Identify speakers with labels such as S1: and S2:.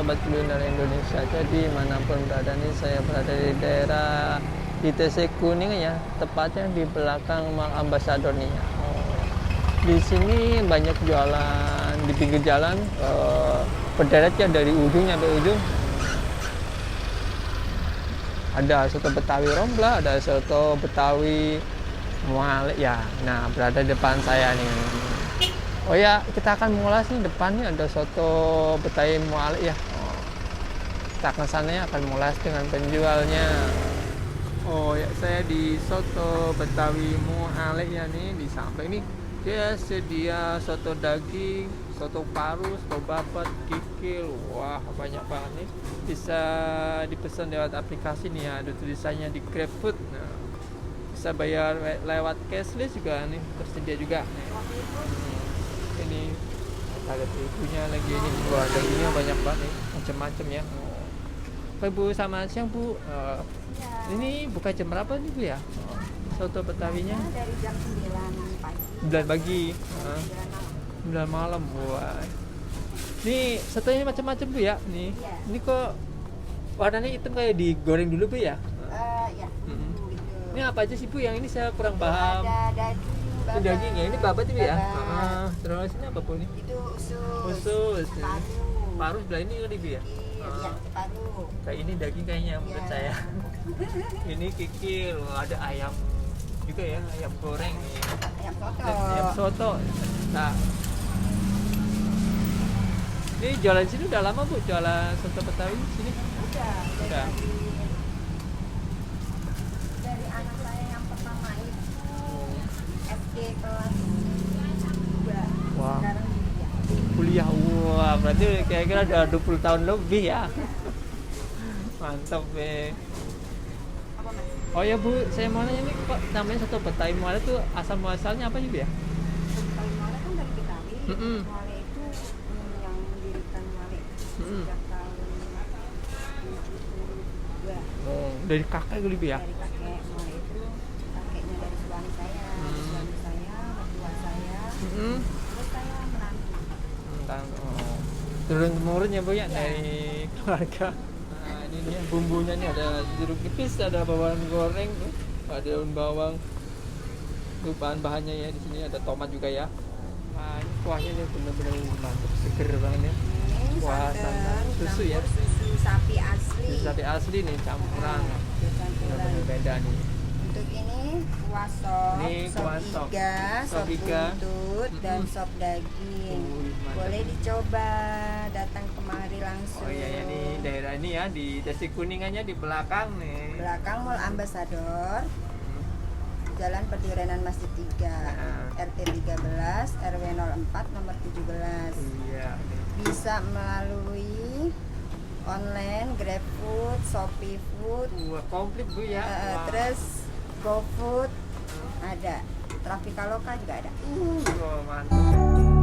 S1: sobat kuliner Indonesia. Jadi manapun berada nih, saya berada di daerah ITC Kuning ya, tepatnya di belakang Mall Ambassador nih ya. Di sini banyak jualan di pinggir jalan, berderet ya dari ujung sampai ujung. Ada soto Betawi Rombla, ada soto Betawi Muale ya. Nah, berada di depan saya nih. Oh ya, kita akan mengulas nih, depannya ada soto Betawi Muale ya. Kita akan sana ya, akan mengulas dengan penjualnya. Oh ya, saya di soto Betawi Muale ya nih, di samping nih dia sedia soto daging, soto paru, soto babat, kikil. Wah, banyak banget nih. Bisa dipesan lewat aplikasi nih ya, ada tulisannya di GrabFood. Nah, bisa bayar lewat cashless juga nih, tersedia juga nih. Ini kita lihat ibunya lagi ini. Wah, dagingnya banyak banget nih, macam-macam ya. Pak Bu, sama siang Bu. Ini buka jam berapa nih Bu ya? Soto Betawinya?
S2: Dari jam 9 pagi.
S1: 9 pagi. 9 malam. Wah. Ini sotonya macam-macam Bu ya? Nih.
S2: Iya.
S1: Ini kok warnanya hitam kayak digoreng dulu Bu ya?
S2: Ya,
S1: Mm-mm.
S2: itu.
S1: Ini apa aja sih Bu? Yang ini saya kurang paham.
S2: Ada daging,
S1: Ini daging ya, ini babat Bu ya?
S2: Babat.
S1: Terus ini apa Bu nih?
S2: Itu usus.
S1: Usus.
S2: Paru.
S1: Paru sebelah ini kali Bu ya?
S2: Iya, paru.
S1: Kayak ini daging kayaknya menurut
S2: Iya.
S1: saya. Ini kikil, ada ayam juga ya, ayam goreng nih.
S2: Ayam soto.
S1: Ayam soto. Nah, ini jualan sini udah lama Bu, jualan soto Betawi sini?
S2: Udah.
S1: Udah.
S2: Dari anak saya yang pertama itu SD kelas 2.
S1: Wah.
S2: Sekarang dia.
S1: Kuliah, wah berarti kira-kira udah 20 tahun lebih ya. Mantap be.
S2: Apa Mas?
S1: Oh ya Bu, saya mau nanya nih, kok namanya soto Betawi Muale tuh asal muasalnya apa sih Bu ya?
S2: Betawi Muale kan dari Betawi.
S1: Mm-mm.
S2: Muale itu yang mendirikan Muale
S1: Mm-mm.
S2: sejak tahun 72.
S1: Oh, dari kakek gitu Bu ya?
S2: Dari kakek Muale itu kakeknya dari suami saya, suami saya, mertua saya,
S1: Mm-mm.
S2: terus saya menantu.
S1: Tentang turun temurun ya Bu ya, dari keluarga. Nah, ini nih bumbunya nih, ada jeruk nipis, ada bawang goreng, ada daun bawang. Itu bahan-bahannya ya, di sini ada tomat juga ya. Nah, ini kuahnya nih bener-bener mantap, seger banget ya.
S2: Ini
S1: Wah,
S2: santan,
S1: susu ya?
S2: campur susu sapi asli.
S1: Susu sapi asli nih, campuran.
S2: Itu campuran.
S1: Bener-bener beda nih.
S2: Untuk ini kuah sop,
S1: Ini
S2: sop
S1: kuah sop.
S2: iga,
S1: Sop
S2: sop
S1: iga.
S2: buntut, dan
S1: Mm-mm.
S2: sop daging.
S1: Wih, mantap.
S2: Boleh dicoba, datang kemari langsung.
S1: Oh iya ya, nih daerah ini ya, di Desa Kuningannya di belakang nih.
S2: Belakang Mall Ambassador, Jalan Pedirenan Masjid 3, RT 13, RW 04, nomor 17.
S1: Iya.
S2: Bisa melalui online, GrabFood, Shopee Food,
S1: Wah, komplit Bu ya. Wah.
S2: terus GoFood ada, Trafikaloka juga ada.
S1: Wah, mantap.